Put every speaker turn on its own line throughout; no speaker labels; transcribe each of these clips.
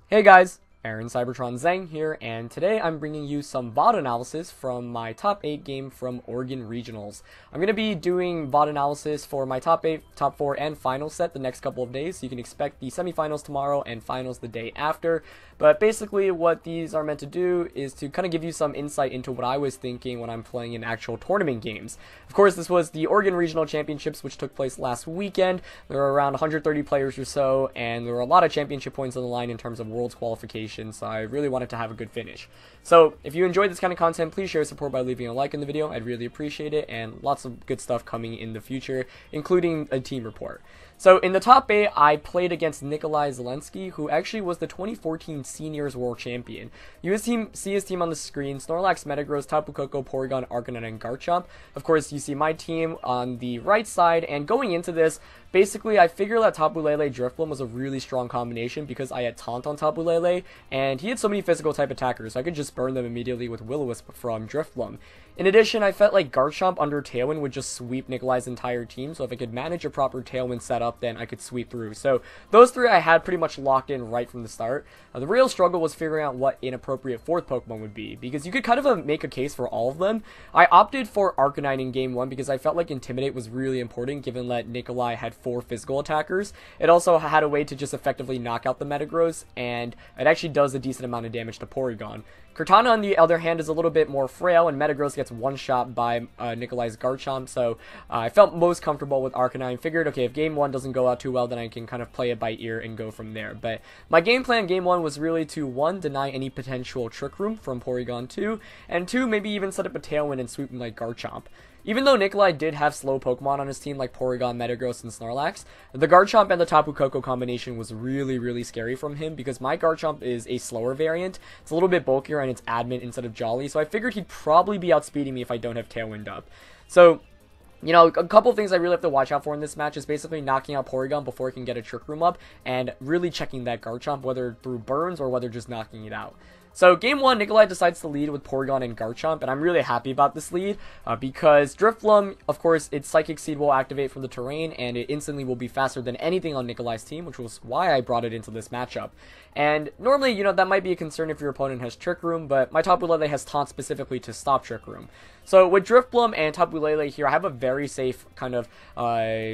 Hey guys, Aaron Cybertron Zheng here, and today I'm bringing you some VOD analysis from my top 8 game from Oregon Regionals. I'm going to be doing VOD analysis for my top 8, top 4, and final set the next couple of days, so you can expect the semifinals tomorrow and finals the day after. But basically what these are meant to do is to kind of give you some insight into what I was thinking when I'm playing in actual tournament games. Of course, this was the Oregon Regional Championships, which took place last weekend. There were around 130 players or so, and there were a lot of championship points on the line in terms of Worlds qualification, so I really wanted to have a good finish. So if you enjoyed this kind of content, please share support by leaving a like in the video. I'd really appreciate it, and lots of good stuff coming in the future, including a team report. So in the top 8, I played against Nikolai Zielinski, who actually was the 2014 Seniors World Champion. You see his team on the screen: Snorlax, Metagross, Tapu Koko, Porygon, Arcanine, and Garchomp. Of course, you see my team on the right side, and going into this, basically I figured that Tapu Lele Drifloon was a really strong combination because I had Taunt on Tapu Lele, and he had so many physical type attackers, so I could just burn them immediately with Will-O-Wisp from Drifloon. In addition, I felt like Garchomp under Tailwind would just sweep Nikolai's entire team, so if I could manage a proper Tailwind setup, then I could sweep through. So those three I had pretty much locked in right from the start. The real struggle was figuring out what an appropriate fourth Pokemon would be, because you could kind of make a case for all of them. I opted for Arcanine in Game 1 because I felt like Intimidate was really important, given that Nikolai had 4 physical attackers. It also had a way to just effectively knock out the Metagross, and it actually does a decent amount of damage to Porygon. Cortana, on the other hand, is a little bit more frail, and Metagross gets one-shot by Nikolai's Garchomp, so I felt most comfortable with Arcanine. Figured, okay, if Game 1 doesn't go out too well, then I can kind of play it by ear and go from there. But my game plan Game 1 was really to, 1, deny any potential Trick Room from Porygon 2, and 2, maybe even set up a Tailwind and sweep him like Garchomp. Even though Nikolai did have slow Pokemon on his team like Porygon, Metagross, and Snorlax, the Garchomp and the Tapu Koko combination was really scary from him because my Garchomp is a slower variant. It's a little bit bulkier and it's Adamant instead of Jolly, so I figured he'd probably be outspeeding me if I don't have Tailwind up. So, you know, a couple things I really have to watch out for in this match is basically knocking out Porygon before he can get a Trick Room up, and really checking that Garchomp, whether through burns or whether just knocking it out. So Game 1, Nikolai decides to lead with Porygon and Garchomp, and I'm really happy about this lead, because Drifloon, of course, its Psychic Seed will activate from the terrain, and it instantly will be faster than anything on Nikolai's team, which was why I brought it into this matchup. And normally, you know, that might be a concern if your opponent has Trick Room, but my Tapu Lele has Taunt specifically to stop Trick Room. So with Drifloon and Tapu Lele here, I have a very safe kind of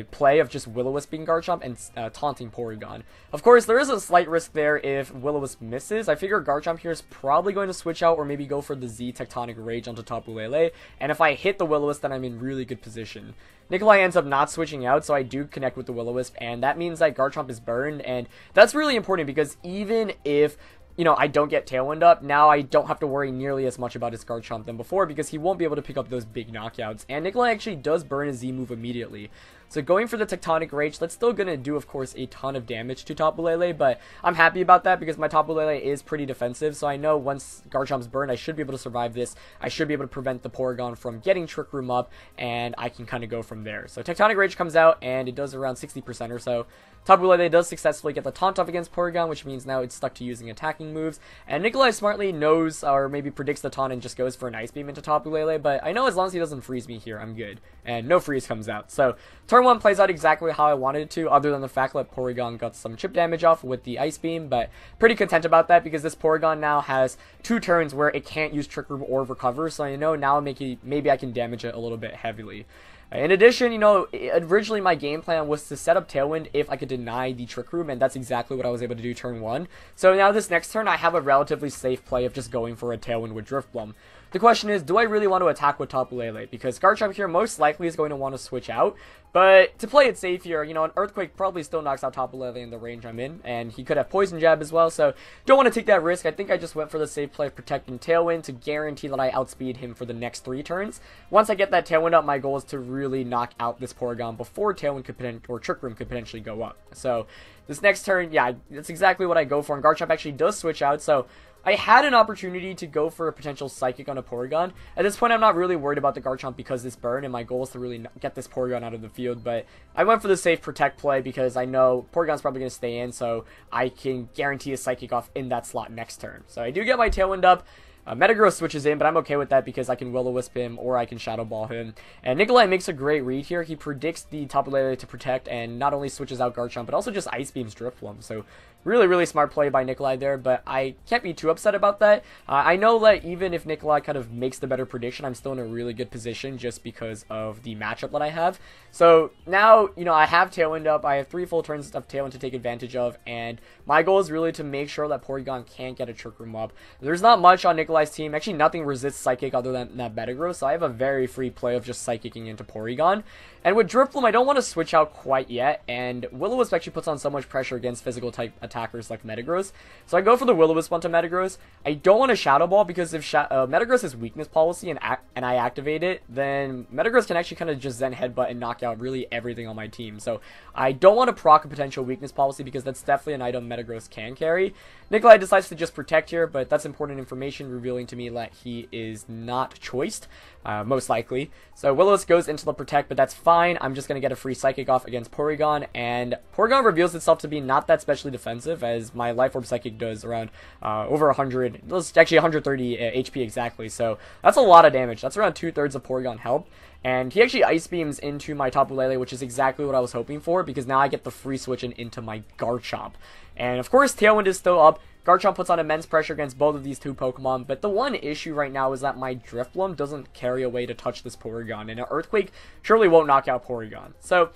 play of just Will-O-Wisp being Garchomp and taunting Porygon. Of course, there is a slight risk there if Will-O-Wisp misses. I figure Garchomp here is probably going to switch out or maybe go for the Z Tectonic Rage onto Tapu Lele, and if I hit the Will-O-Wisp, then I'm in really good position. Nikolai ends up not switching out, so I do connect with the Will-O-Wisp, and that means that Garchomp is burned, and that's really important because even if, you know, I don't get Tailwind up, now I don't have to worry nearly as much about his Garchomp than before because he won't be able to pick up those big knockouts, and Nikolai actually does burn his Z move immediately. So going for the Tectonic Rage, that's still going to do, of course, a ton of damage to Tapu Lele, but I'm happy about that because my Tapu Lele is pretty defensive, so I know once Garchomp's burned, I should be able to survive this. I should be able to prevent the Porygon from getting Trick Room up, and I can kind of go from there. So Tectonic Rage comes out, and it does around 60% or so. Tapu Lele does successfully get the Taunt off against Porygon, which means now it's stuck to using attacking moves, and Nikolai smartly knows, or maybe predicts the Taunt and just goes for an Ice Beam into Tapu Lele, but I know as long as he doesn't freeze me here, I'm good. And no freeze comes out. So turn 1 plays out exactly how I wanted it to, other than the fact that Porygon got some chip damage off with the Ice Beam, but pretty content about that because this Porygon now has 2 turns where it can't use Trick Room or Recover, so I know now maybe I can damage it a little bit heavily. In addition, you know, originally my game plan was to set up Tailwind if I could deny the Trick Room, and that's exactly what I was able to do turn 1. So now this next turn, I have a relatively safe play of just going for a Tailwind with Drifloon. The question is, do I really want to attack with Tapu Lele? Because Garchomp here most likely is going to want to switch out, but to play it safe here, you know, an Earthquake probably still knocks out Tapu Lele in the range I'm in, and he could have Poison Jab as well, so don't want to take that risk. I think I just went for the safe play of protecting Tailwind to guarantee that I outspeed him for the next 3 turns. Once I get that Tailwind up, my goal is to really knock out this Porygon before Tailwind could or Trick Room could potentially go up. So this next turn, yeah, that's exactly what I go for, and Garchomp actually does switch out, so I had an opportunity to go for a potential Psychic on a Porygon. At this point, I'm not really worried about the Garchomp because this burn, and my goal is to really get this Porygon out of the field, but I went for the safe Protect play because I know Porygon's probably going to stay in, so I can guarantee a Psychic off in that slot next turn. So I do get my Tailwind up. Metagross switches in, but I'm okay with that because I can Will-O-Wisp him or I can Shadow Ball him. And Nikolai makes a great read here. He predicts the Tapu Lele to protect and not only switches out Garchomp, but also just Ice Beams Drifloon. So really, really smart play by Nikolai there, but I can't be too upset about that. I know that even if Nikolai kind of makes the better prediction, I'm still in a really good position just because of the matchup that I have. So now, you know, I have Tailwind up. I have 3 full turns of Tailwind to take advantage of, and my goal is really to make sure that Porygon can't get a Trick Room up. There's not much on Nikolai's team. Actually, nothing resists Psychic other than that Metagross, so I have a very free play of just Psychicking into Porygon. And with Drifloon, I don't want to switch out quite yet, and Will-O-Wisp actually puts on so much pressure against physical type attackers like Metagross. So I go for the Will-O-Wisp onto Metagross. I don't want to Shadow Ball because if Metagross has weakness policy and I activate it, then Metagross can actually kind of just Zen Headbutt and knock out really everything on my team. So I don't want to proc a potential weakness policy because that's definitely an item Metagross can carry. Nikolai decides to just protect here, but that's important information revealing to me that he is not choiced, most likely. So Will-O-Wisp goes into the protect, but that's fine. I'm just going to get a free Psychic off against Porygon, and Porygon reveals itself to be not that specially defensive, as my Life Orb Psychic does around over 100, actually 130 HP exactly, so that's a lot of damage. That's around 2/3 of Porygon health. And he actually Ice Beams into my Tapu Lele, which is exactly what I was hoping for, because now I get the free switch into my Garchomp. And of course, Tailwind is still up. Garchomp puts on immense pressure against both of these 2 Pokemon, but the one issue right now is that my Drifloon doesn't carry away to touch this Porygon, and an Earthquake surely won't knock out Porygon. So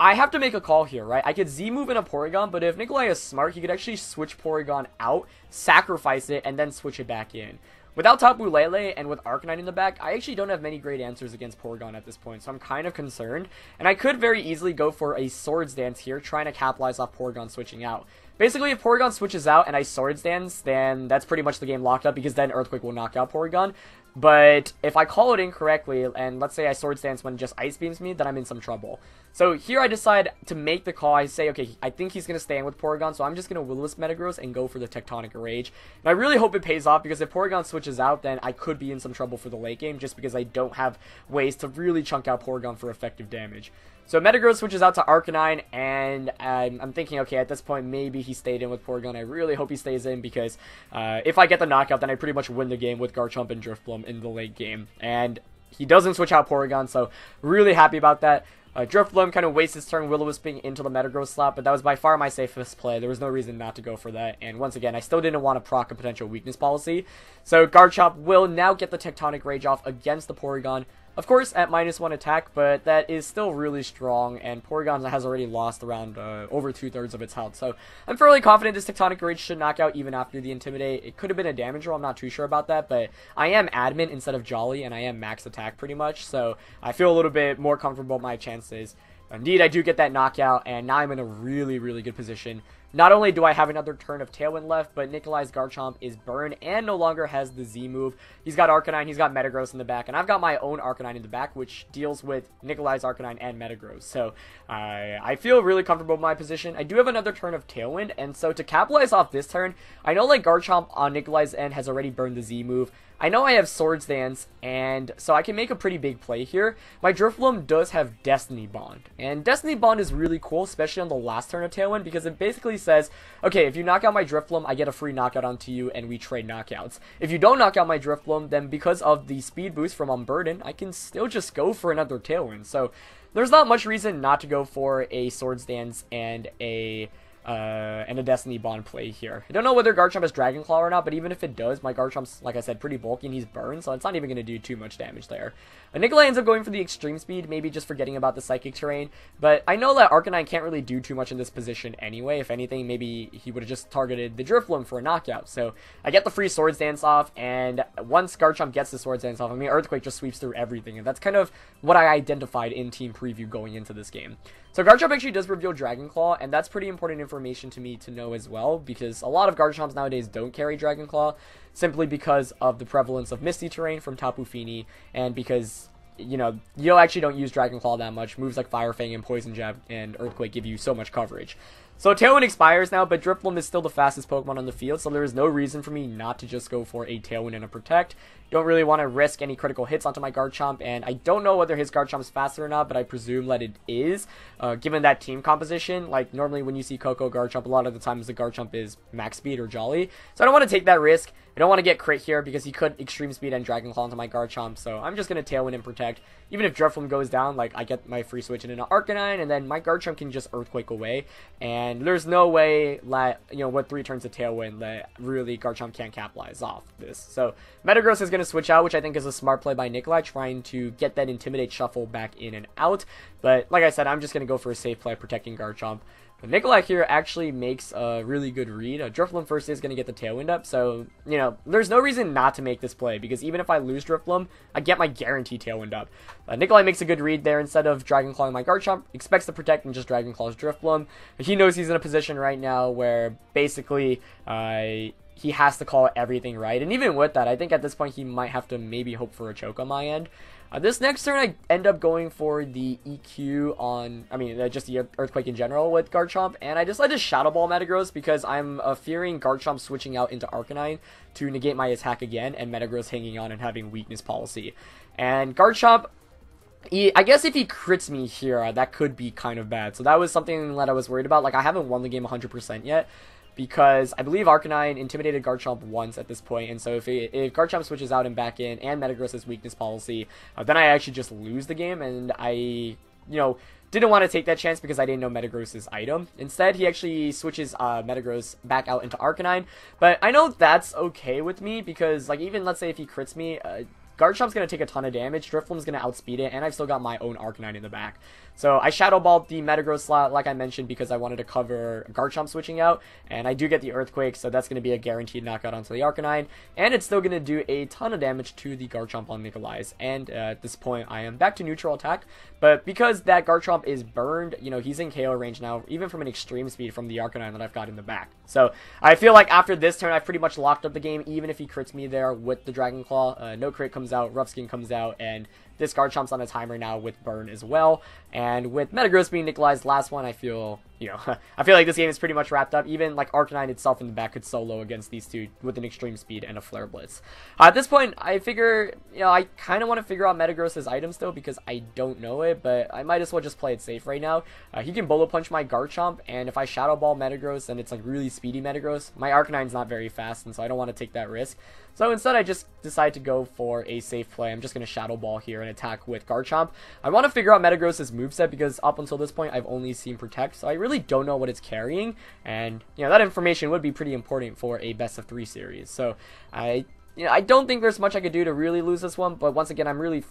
I have to make a call here, right? I could Z-move in a Porygon, but if Nikolai is smart, he could actually switch Porygon out, sacrifice it, and then switch it back in. Without Tapu Lele and with Arcanine in the back, I actually don't have many great answers against Porygon at this point, so I'm kind of concerned. And I could very easily go for a Swords Dance here, trying to capitalize off Porygon switching out. Basically, if Porygon switches out and I Swords Dance, then that's pretty much the game locked up, because then Earthquake will knock out Porygon. But if I call it incorrectly, and let's say I Swords Dance when it just Ice Beams me, then I'm in some trouble. So here I decide to make the call. I say, okay, I think he's going to stay in with Porygon, so I'm just going to Will-O-Wisp Metagross and go for the Tectonic Rage. And I really hope it pays off, because if Porygon switches out, then I could be in some trouble for the late game, just because I don't have ways to really chunk out Porygon for effective damage. So Metagross switches out to Arcanine, and I'm thinking, okay, at this point, maybe he stayed in with Porygon. I really hope he stays in, because if I get the knockout, then I pretty much win the game with Garchomp and Drifloon in the late game. And he doesn't switch out Porygon, so really happy about that. Drifloon kind of wastes his turn Will-O-Wisping into the Metagross slot, but that was by far my safest play. There was no reason not to go for that, and once again, I still didn't want to proc a potential weakness policy. So Garchomp will now get the Tectonic Rage off against the Porygon. Of course, at -1 attack, but that is still really strong, and Porygon has already lost around over 2/3 of its health. So I'm fairly confident this Tectonic Rage should knock out even after the Intimidate. It could have been a damage roll, I'm not too sure about that, but I am Adamant instead of Jolly, and I am max attack pretty much, so I feel a little bit more comfortable with my chances. Indeed, I do get that knockout, and now I'm in a really, really good position. Not only do I have another turn of Tailwind left, but Nikolai's Garchomp is burned and no longer has the Z move. He's got Arcanine, he's got Metagross in the back, and I've got my own Arcanine in the back, which deals with Nikolai's Arcanine and Metagross. So I feel really comfortable with my position. I do have another turn of Tailwind, and so to capitalize off this turn, I know like Garchomp on Nikolai's end has already burned the Z move. I know I have Swords Dance, and so I can make a pretty big play here. My Drifloon does have Destiny Bond, and Destiny Bond is really cool, especially on the last turn of Tailwind, because it basically says, okay, if you knock out my Drifloon, I get a free knockout onto you, and we trade knockouts. If you don't knock out my Drifloon, then because of the speed boost from Unburden, I can still just go for another Tailwind. So there's not much reason not to go for a Swords Dance and a Destiny Bond play here. I don't know whether Garchomp has Dragon Claw or not, but even if it does, my Garchomp's, like I said, pretty bulky and he's burned, so it's not even going to do too much damage there. Nikolai ends up going for the Extreme Speed, maybe just forgetting about the Psychic Terrain, but I know that Arcanine can't really do too much in this position anyway. If anything, maybe he would have just targeted the Drifloon for a knockout. So I get the free Swords Dance off, and once Garchomp gets the Swords Dance off, I mean, Earthquake just sweeps through everything, and that's kind of what I identified in Team Preview going into this game. So Garchomp actually does reveal Dragon Claw, and that's pretty important information to me to know as well, because a lot of Garchomps nowadays don't carry Dragon Claw, simply because of the prevalence of Misty Terrain from Tapu Fini, and because, you know, you actually don't use Dragon Claw that much. Moves like Fire Fang and Poison Jab and Earthquake give you so much coverage. So Tailwind expires now, but Drifloon is still the fastest Pokemon on the field, so there is no reason for me not to just go for a Tailwind and a Protect. Don't really want to risk any critical hits onto my Garchomp, and I don't know whether his Garchomp is faster or not, but I presume that it is, given that team composition. Like, normally when you see Coco Garchomp, a lot of the times the Garchomp is max speed or Jolly, so I don't want to take that risk. I don't want to get crit here because he could Extreme Speed and Dragon Claw onto my Garchomp, so I'm just going to Tailwind and Protect. Even if Drifloon goes down, like, I get my free switch into Arcanine, and then my Garchomp can just Earthquake away, and there's no way that, you know, with 3 turns of Tailwind, that really Garchomp can't capitalize off this. So Metagross is going to switch out, which I think is a smart play by Nikolai, trying to get that Intimidate Shuffle back in and out, but like I said, I'm just going to go for a safe play, protecting Garchomp. But Nikolai here actually makes a really good read. Drifloon first is going to get the Tailwind up, so, you know, there's no reason not to make this play, because even if I lose Drifloon, I get my guaranteed Tailwind up. Nikolai makes a good read there. Instead of Dragon Clawing my Garchomp, expects to protect and just Dragon Claws Drifloon. He knows he's in a position right now where basically he has to call everything right, and even with that, I think at this point he might have to maybe hope for a choke on my end. This next turn, I end up going for the EQ on, just the Earthquake in general with Garchomp, and I decided to Shadow Ball Metagross because I'm fearing Garchomp switching out into Arcanine to negate my attack again, and Metagross hanging on and having weakness policy. And Garchomp, I guess if he crits me here, that could be kind of bad, so that was something that I was worried about. Like, I haven't won the game 100% yet, because I believe Arcanine intimidated Garchomp once at this point, and so if Garchomp switches out and back in, and Metagross has weakness policy, then I actually just lose the game, and I, didn't want to take that chance because I didn't know Metagross's item. Instead, he actually switches Metagross back out into Arcanine, but I know that's okay with me, because, like, even let's say if he crits me, Garchomp's going to take a ton of damage, Drifloon's going to outspeed it, and I've still got my own Arcanine in the back. So I Shadow Balled the Metagross slot, like I mentioned, because I wanted to cover Garchomp switching out, and I do get the Earthquake, so that's going to be a guaranteed knockout onto the Arcanine, and it's still going to do a ton of damage to the Garchomp on Nikolai's, and at this point I am back to neutral attack, but because that Garchomp is burned, he's in KO range now, even from an Extreme Speed from the Arcanine that I've got in the back. So I feel like after this turn, I've pretty much locked up the game, even if he crits me there with the Dragon Claw. No crit comes out, Rough Skin comes out, and this Garchomp's on a timer now with burn as well. And with Metagross being Nikolai's last one, I feel, I feel like this game is pretty much wrapped up. Even like Arcanine itself in the back could solo against these two with an Extreme Speed and a Flare Blitz. At this point, I figure, I kind of want to figure out Metagross's item still because I don't know it, but I might as well just play it safe right now. He can Bullet Punch my Garchomp, and if I Shadow Ball Metagross and it's like really speedy Metagross, my Arcanine's not very fast, and so I don't want to take that risk. So instead, I just decide to go for a safe play. I'm just going to Shadow Ball here and attack with Garchomp. I want to figure out Metagross's moveset because up until this point, I've only seen Protect, so I really don't know what it's carrying, and that information would be pretty important for a best of 3 series. So I don't think there's much I could do to really lose this one, but once again, I'm really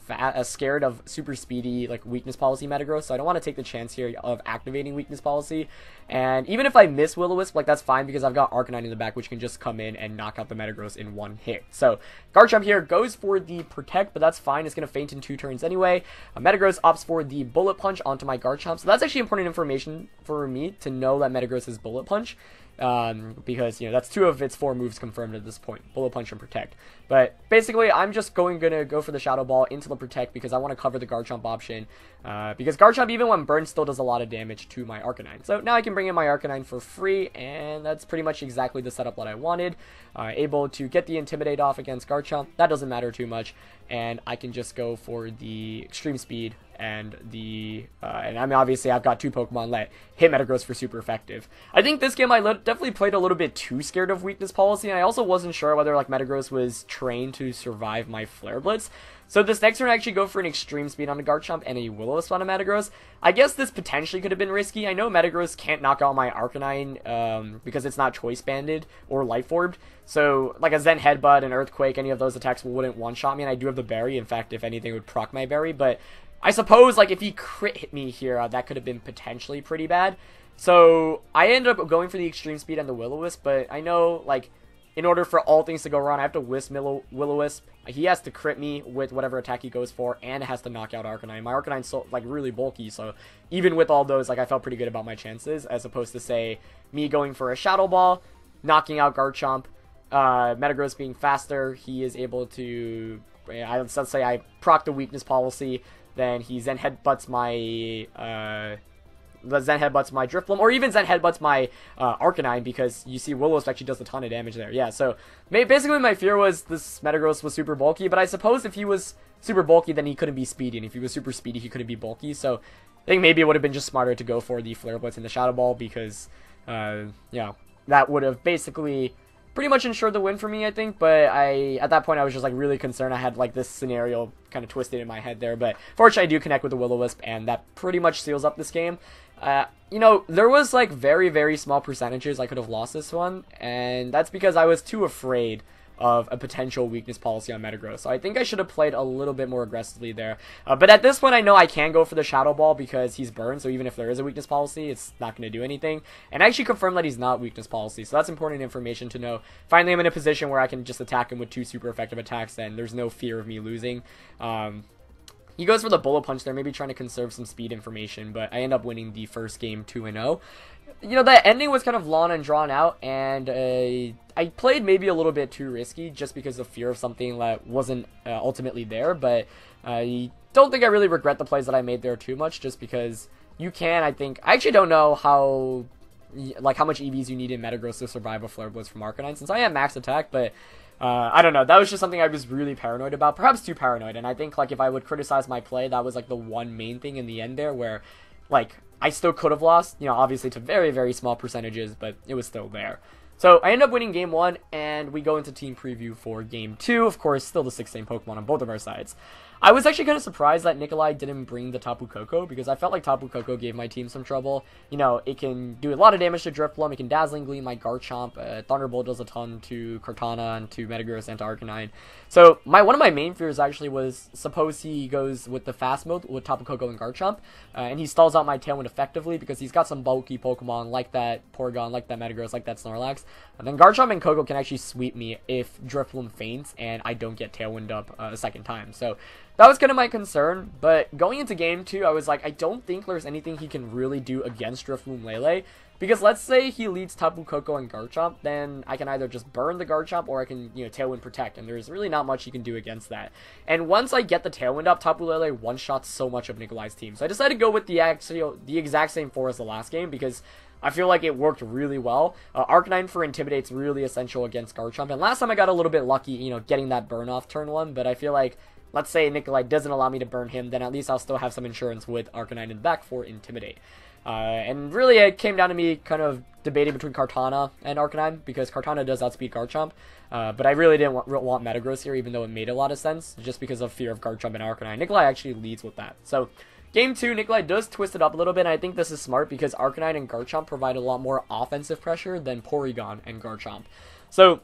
scared of super speedy, like, weakness policy Metagross, so I don't want to take the chance here of activating weakness policy. And even if I miss Will-O-Wisp, like, that's fine because I've got Arcanine in the back, which can just come in and knock out the Metagross in one hit. So Garchomp here goes for the Protect, but that's fine. It's going to faint in 2 turns anyway. Metagross opts for the Bullet Punch onto my Garchomp, so that's actually important information for me to know that Metagross is Bullet Punch. Because, that's 2 of its 4 moves confirmed at this point, Bullet Punch and Protect. But basically, I'm just gonna go for the Shadow Ball into the Protect because I want to cover the Garchomp option, because Garchomp, even when burned, still does a lot of damage to my Arcanine. So now I can bring in my Arcanine for free, and that's pretty much exactly the setup that I wanted. Able to get the Intimidate off against Garchomp, that doesn't matter too much, and I can just go for the Extreme Speed and obviously I've got 2 Pokemon that hit Metagross for super effective. I think this game I definitely played a little bit too scared of weakness policy, and I also wasn't sure whether like Metagross was trained to survive my Flare Blitz. So this next turn I actually go for an Extreme Speed on a Garchomp and a Will-O-Wisp on a Metagross. I guess this potentially could have been risky. I know Metagross can't knock out my Arcanine because it's not Choice Banded or Life Orbed. So like a Zen Headbutt and Earthquake, any of those attacks wouldn't one-shot me, and I do have the Berry. In fact, if anything, it would proc my Berry, but I suppose, like, if he crit hit me here, that could have been potentially pretty bad. So I ended up going for the Extreme Speed and the Will-O-Wisp, but I know, like, in order for all things to go wrong, I have to Wisp Will-O-Wisp. He has to crit me with whatever attack he goes for, and it has to knock out Arcanine. My Arcanine's so, like, really bulky, so even with all those, like, I felt pretty good about my chances, as opposed to, say, me going for a Shadow Ball, knocking out Garchomp, Metagross being faster, he is able to, let's say I proc the weakness policy, then he Zen Headbutts my the Zen headbutts my Drifloom, or even Zen headbutts my Arcanine, because you see Will-O-Wisp actually does a ton of damage there. Yeah, so basically my fear was this Metagross was super bulky, but I suppose if he was super bulky, then he couldn't be speedy, and if he was super speedy, he couldn't be bulky, so I think maybe it would have been just smarter to go for the Flare Blitz and the Shadow Ball, because, that would have basically pretty much ensured the win for me, I think, but at that point, I was just, like, really concerned. I had, like, this scenario kind of twisted in my head there, but fortunately, I do connect with the Will-O-Wisp, and that pretty much seals up this game. There was, like, very, very small percentages I could have lost this one, and that's because I was too afraid of a potential weakness policy on Metagross. So I think I should have played a little bit more aggressively there. But at this point, I know I can go for the Shadow Ball because he's burned, so even if there is a weakness policy, it's not going to do anything. And I actually confirmed that he's not weakness policy, so that's important information to know. Finally, I'm in a position where I can just attack him with 2 super effective attacks, and there's no fear of me losing. He goes for the Bullet Punch there, maybe trying to conserve some speed information, but I end up winning the first game 2-0. That ending was kind of long and drawn out, and I played maybe a little bit too risky just because of fear of something that wasn't ultimately there, but I don't think I really regret the plays that I made there too much, just because you can, I actually don't know how much EVs you need in Metagross to survive a Flare Blitz from Arcanine, since I am max attack, but I don't know, that was just something I was really paranoid about, perhaps too paranoid, and I think, if I would criticize my play, that was, the one main thing in the end there, where, I still could have lost, obviously to very, very small percentages, but it was still there. So I end up winning game 1, and we go into team preview for game 2, of course, still the 6 same Pokemon on both of our sides. I was actually kind of surprised that Nikolai didn't bring the Tapu Koko, because I felt like Tapu Koko gave my team some trouble. It can do a lot of damage to Drifloom, it can Dazzling Gleam my Garchomp, Thunderbolt does a ton to Kartana and to Metagross and to Arcanine. So one of my main fears actually was, suppose he goes with the fast mode with Tapu Koko and Garchomp, and he stalls out my Tailwind effectively because he's got some bulky Pokemon like that Porygon, like that Metagross, like that Snorlax. And then Garchomp and Koko can actually sweep me if Drifloom faints and I don't get Tailwind up a second time. So that was kind of my concern, but going into game 2, I was like, I don't think there's anything he can really do against Drifloom Lele, because let's say he leads Tapu Koko and Garchomp, then I can either just burn the Garchomp or I can, Tailwind Protect, and there's really not much he can do against that. And once I get the Tailwind up, Tapu Lele one-shots so much of Nikolai's team. So I decided to go with the exact same 4 as the last game, because I feel like it worked really well. Arcanine for Intimidate's really essential against Garchomp, and last time I got a little bit lucky, getting that burn off turn 1, but I feel like, let's say Nikolai doesn't allow me to burn him, then at least I'll still have some insurance with Arcanine in the back for Intimidate. And really, it came down to me kind of debating between Kartana and Arcanine, because Kartana does outspeed Garchomp, but I really didn't want Metagross here, even though it made a lot of sense, just because of fear of Garchomp and Arcanine. Nikolai actually leads with that. So game 2, Nikolai does twist it up a little bit, and I think this is smart, because Arcanine and Garchomp provide a lot more offensive pressure than Porygon and Garchomp. So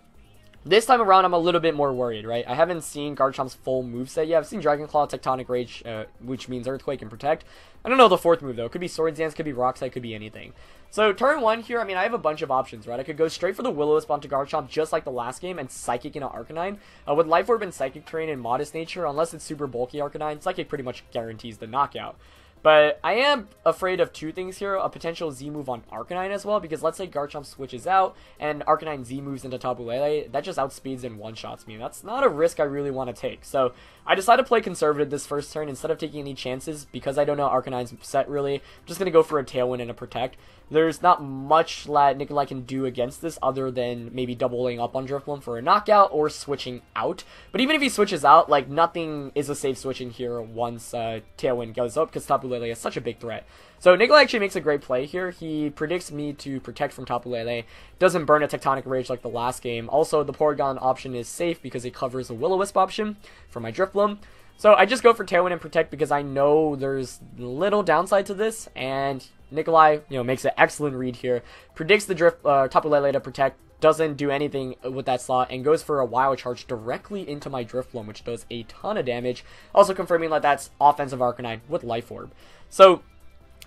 this time around, I'm a little bit more worried, right? I haven't seen Garchomp's full moveset yet. I've seen Dragon Claw, Tectonic Rage, which means Earthquake and Protect. I don't know the 4th move, though. It could be Swords Dance, could be Rock Slide, could be anything. So turn 1 here, I have a bunch of options, right? I could go straight for the Will-O-Wisp onto Garchomp, just like the last game, and Psychic into Arcanine. With Life Orb and Psychic Terrain and Modest Nature, unless it's super bulky Arcanine, Psychic pretty much guarantees the knockout. But I am afraid of 2 things here, a potential Z move on Arcanine as well, because let's say Garchomp switches out and Arcanine Z moves into Tapu Lele, that just outspeeds and one-shots me. That's not a risk I really want to take. So I decided to play conservative this first turn instead of taking any chances, because I don't know Arcanine's set really. I'm just going to go for a Tailwind and a Protect. There's not much that Nikolai can do against this other than maybe doubling up on Drifloom for a knockout or switching out. But even if he switches out, nothing is a safe switch in here once Tailwind goes up, because Tapu Lele is such a big threat. So Nikolai actually makes a great play here. He predicts me to protect from Tapu Lele, doesn't burn a Tectonic Rage like the last game. Also, the Porygon option is safe because it covers the Will-O-Wisp option for my Drifloom. So I just go for Tailwind and Protect because I know there's little downside to this, and Nikolai, makes an excellent read here. Predicts the Tapu Lele to Protect, doesn't do anything with that slot, and goes for a Wild Charge directly into my Drifloom, which does a ton of damage. Also confirming that that's offensive Arcanine with Life Orb. So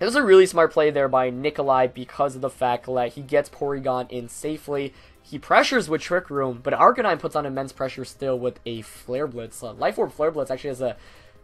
it was a really smart play there by Nikolai because of the fact that he gets Porygon in safely. He pressures with Trick Room, but Arcanine puts on immense pressure still with a Flare Blitz. Life Orb Flare Blitz actually has a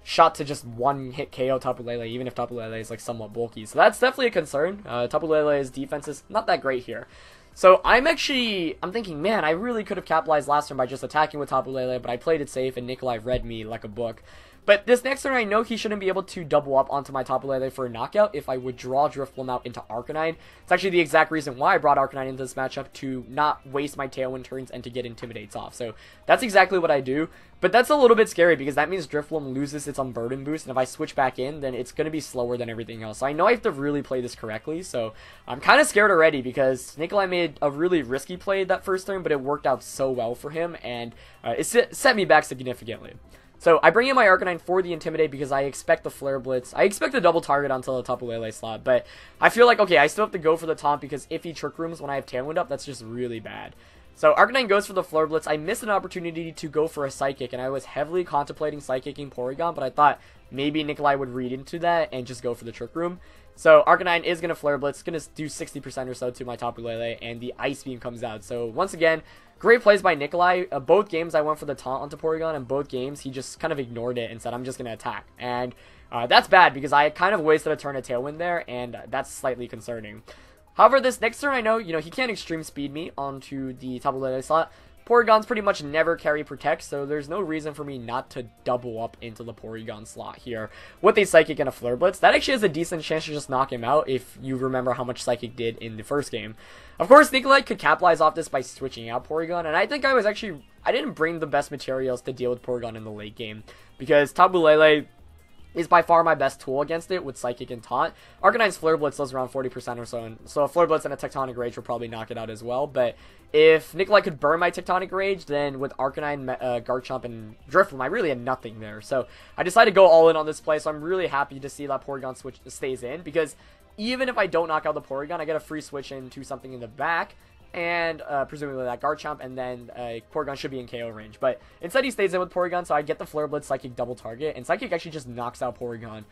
shot to just one-hit KO Tapu Lele, even if Tapu Lele is somewhat bulky. So that's definitely a concern. Tapu Lele's defense is not that great here. So I'm thinking, man, I really could have capitalized last turn by just attacking with Tapu Lele, but I played it safe and Nikolai read me like a book. But this next turn, I know he shouldn't be able to double up onto my Tapu Lele for a knockout if I withdraw Drifloon out into Arcanine. It's actually the exact reason why I brought Arcanine into this matchup, to not waste my Tailwind turns and to get Intimidates off. So that's exactly what I do. But that's a little bit scary because that means Drifloon loses its Unburden boost, and if I switch back in, then it's going to be slower than everything else. So I know I have to really play this correctly, so I'm kind of scared already because Nikolai made a really risky play that first turn, but it worked out so well for him, and it set me back significantly. So I bring in my Arcanine for the Intimidate because I expect the Flare Blitz. I expect a double target onto the Tapu Lele slot, but I feel like, okay, I still have to go for the taunt because if he Trick Rooms when I have Tailwind up, that's just really bad. So Arcanine goes for the Flare Blitz. I missed an opportunity to go for a Psychic, and I was heavily contemplating Psychicking Porygon, but I thought maybe Nikolai would read into that and just go for the Trick Room. So Arcanine is going to Flare Blitz, going to do 60% or so to my Tapu Lele, and the Ice Beam comes out. So once again, great plays by Nikolai. Both games I went for the taunt onto Porygon, and both games he just kind of ignored it and said, I'm just going to attack. And that's bad because I kind of wasted a turn of Tailwind there, and that's slightly concerning. However, this next turn I know, he can't Extreme Speed me onto the Tapu Lele slot. Porygons pretty much never carry Protect, so there's no reason for me not to double up into the Porygon slot here with a Psychic and a Flare Blitz. That actually has a decent chance to just knock him out if you remember how much Psychic did in the first game. Of course, Nikolai could capitalize off this by switching out Porygon, and I think I didn't bring the best materials to deal with Porygon in the late game, because Tapu Lele is by far my best tool against it with Psychic and Taunt. Arcanine's Flare Blitz does around 40% or so, and so a Flare Blitz and a Tectonic Rage will probably knock it out as well. But if Nikolai could burn my Tectonic Rage, then with Arcanine, Garchomp, and Drifloon, I really had nothing there. So I decided to go all in on this play, so I'm really happy to see that Porygon switch stays in, because even if I don't knock out the Porygon, I get a free switch into something in the back, and presumably that Garchomp, and then Porygon should be in KO range. But instead he stays in with Porygon, so I get the Flare Blitz Psychic double target, and Psychic actually just knocks out Porygon,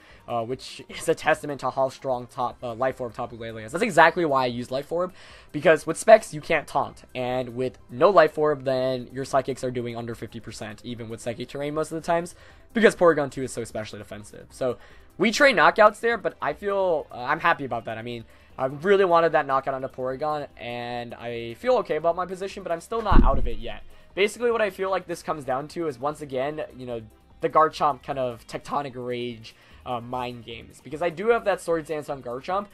which is a testament to how strong Life Orb Tapu Lele is. That's exactly why I use Life Orb, because with Specs you can't taunt, and with no Life Orb then your Psychics are doing under 50%, even with Psychic Terrain most of the times, because Porygon 2 is so especially defensive. So we trade knockouts there, but I feel I'm happy about that. I mean, I really wanted that knockout onto Porygon, and I feel okay about my position, but I'm still not out of it yet. Basically, what I feel like this comes down to is, once again, the Garchomp kind of Tectonic Rage mind games, because I do have that Swords Dance on Garchomp,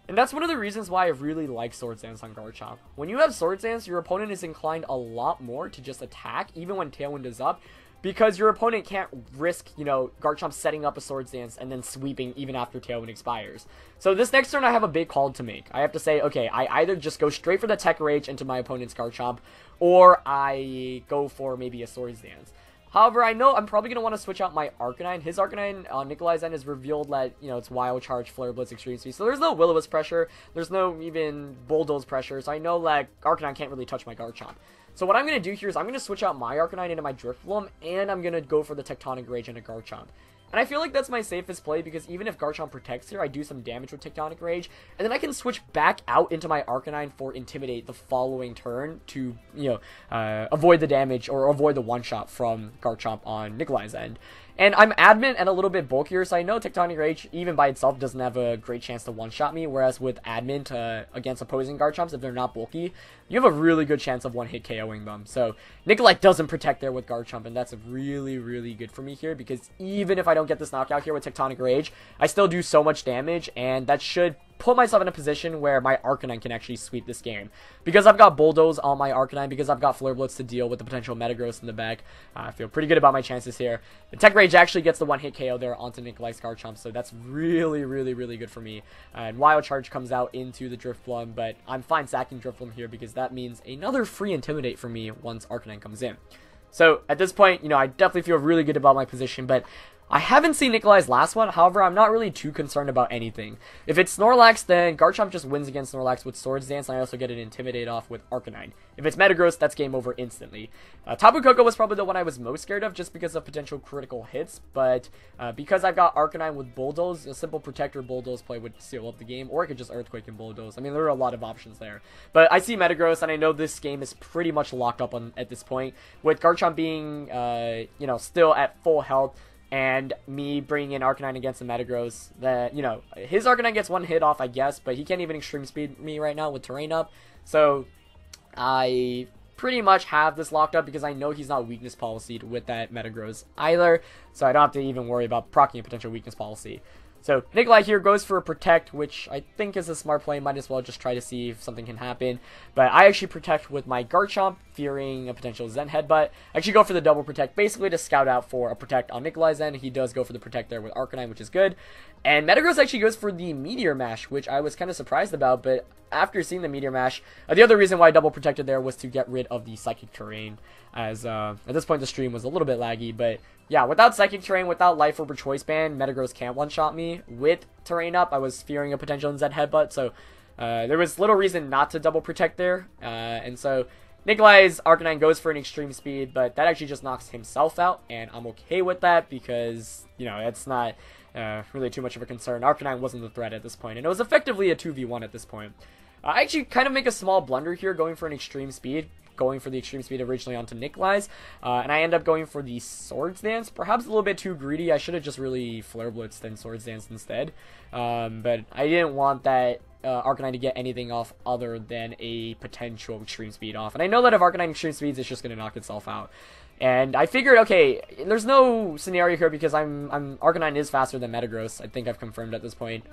and that's one of the reasons why I really like Swords Dance on Garchomp. When you have Swords Dance, your opponent is inclined a lot more to just attack, even when Tailwind is up, because your opponent can't risk, Garchomp setting up a Swords Dance and then sweeping even after Tailwind expires. So this next turn I have a big call to make. I have to say, okay, I either just go straight for the Tech Rage into my opponent's Garchomp, or I go for maybe a Swords Dance. However, I know I'm probably going to want to switch out my Arcanine. His Arcanine on Nikolai's end is revealed that, it's Wild Charge, Flare Blitz, Extreme Speed. So there's no Will-O-Wisp pressure. There's no even Bulldoze pressure. So I know that Arcanine can't really touch my Garchomp. So what I'm going to do here is I'm going to switch out my Arcanine into my Drifloon, and I'm going to go for the Tectonic Rage into Garchomp. And I feel like that's my safest play, because even if Garchomp protects here, I do some damage with Tectonic Rage, and then I can switch back out into my Arcanine for Intimidate the following turn to, avoid the damage, or avoid the one-shot from Garchomp on Nikolai's end. And I'm adamant and a little bit bulkier, so I know Tectonic Rage, even by itself, doesn't have a great chance to one-shot me, whereas with adamant against opposing Garchomps, if they're not bulky, you have a really good chance of one-hit KOing them. So Nikolai doesn't protect there with Garchomp, and that's really, really good for me here, because even if I don't get this knockout here with Tectonic Rage, I still do so much damage, and that should put myself in a position where my Arcanine can actually sweep this game. Because I've got Bulldoze on my Arcanine, because I've got Flare Blitz to deal with the potential Metagross in the back, I feel pretty good about my chances here. The Tech Rage actually gets the one-hit KO there onto Nikolai's Garchomp, so that's really, really, really good for me. And Wild Charge comes out into the Drifloon, but I'm fine sacking Drifloon here, because that means another free Intimidate for me once Arcanine comes in. So at this point, I definitely feel really good about my position, but I haven't seen Nikolai's last one. However, I'm not really too concerned about anything. If it's Snorlax, then Garchomp just wins against Snorlax with Swords Dance, and I also get an Intimidate off with Arcanine. If it's Metagross, that's game over instantly. Tapu Koko was probably the one I was most scared of, just because of potential critical hits, but because I've got Arcanine with Bulldoze, a simple Protector Bulldoze play would seal up the game, or I could just Earthquake and Bulldoze. I mean, there are a lot of options there. But I see Metagross, and I know this game is pretty much locked up at this point, with Garchomp being, still at full health, and me bringing in Arcanine against the Metagross, that, his Arcanine gets one hit off, I guess, but he can't even Extreme Speed me right now with Terrain up, so I pretty much have this locked up because I know he's not weakness policyed with that Metagross either, so I don't have to even worry about proccing a potential weakness policy. So Nikolai here goes for a Protect, which I think is a smart play. Might as well just try to see if something can happen. But I actually Protect with my Garchomp, fearing a potential Zen Headbutt. I actually go for the double Protect, basically to scout out for a Protect on Nikolai's end. He does go for the Protect there with Arcanine, which is good. And Metagross actually goes for the Meteor Mash, which I was kind of surprised about. But after seeing the Meteor Mash, the other reason why I double Protected there was to get rid of the Psychic Terrain. As at this point the stream was a little bit laggy, but yeah, without Psychic Terrain, without Life Orb or Choice Band, Metagross can't one-shot me. With Terrain up, I was fearing a potential Zen Headbutt, so there was little reason not to double Protect there. And so Nikolai's Arcanine goes for an Extreme Speed, but that actually just knocks himself out, and I'm okay with that because, you know, it's not really too much of a concern. Arcanine wasn't the threat at this point, and it was effectively a 2v1 at this point. I actually kind of make a small blunder here going for an Extreme Speed, going for the Extreme Speed originally onto Nikolai's, and I end up going for the Swords Dance. Perhaps a little bit too greedy. I should have just really Flare Blitzed and Swords Dance instead, but I didn't want that Arcanine to get anything off other than a potential Extreme Speed off, and I know that if Arcanine Extreme Speeds, it's just going to knock itself out. And I figured, okay, there's no scenario here because Arcanine is faster than Metagross. I think I've confirmed at this point.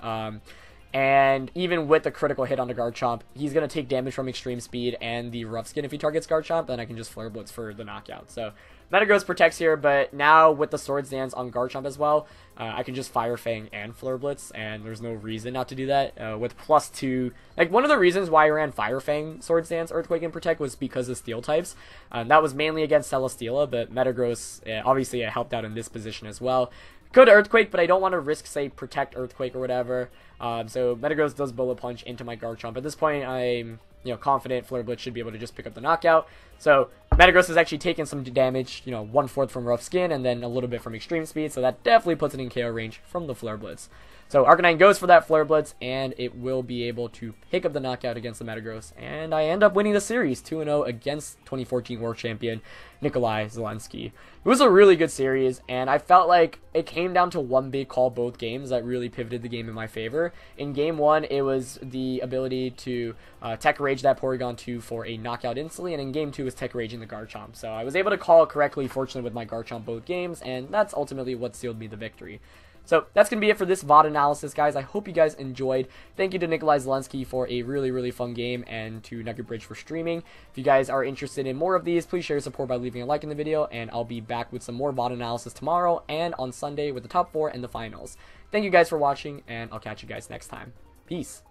And even with the critical hit on the Garchomp, he's going to take damage from Extreme Speed and the Rough Skin if he targets Garchomp, then I can just Flare Blitz for the knockout. So Metagross protects here, but now with the Swords Dance on Garchomp as well, I can just Fire Fang and Flare Blitz, and there's no reason not to do that. With +2, like one of the reasons why I ran Fire Fang, Swords Dance, Earthquake, and Protect was because of Steel types. That was mainly against Celesteela, but Metagross, obviously it helped out in this position as well. Could Earthquake, but I don't want to risk, say, Protect Earthquake or whatever. So Metagross does Bullet Punch into my Garchomp. At this point, I'm confident Flare Blitz should be able to just pick up the knockout. So Metagross has actually taken some damage, 1/4 from Rough Skin and then a little bit from Extreme Speed. So that definitely puts it in KO range from the Flare Blitz. So Arcanine goes for that Flare Blitz, and it will be able to pick up the knockout against the Metagross. And I end up winning the series 2-0 against 2014 World Champion Nikolai Zielinski. It was a really good series, and I felt like it came down to one big call both games that really pivoted the game in my favor. In Game 1, it was the ability to Tech Rage that Porygon 2 for a knockout instantly, and in Game 2 was Tech Raging the Garchomp. So I was able to call it correctly, fortunately, with my Garchomp both games, and that's ultimately what sealed me the victory. So that's going to be it for this VOD analysis, guys. I hope you guys enjoyed. Thank you to Nikolai Zielinski for a really, really fun game, and to Nugget Bridge for streaming. If you guys are interested in more of these, please share your support by leaving a like in the video, and I'll be back with some more VOD analysis tomorrow and on Sunday with the top 4 and the finals. Thank you guys for watching, and I'll catch you guys next time. Peace.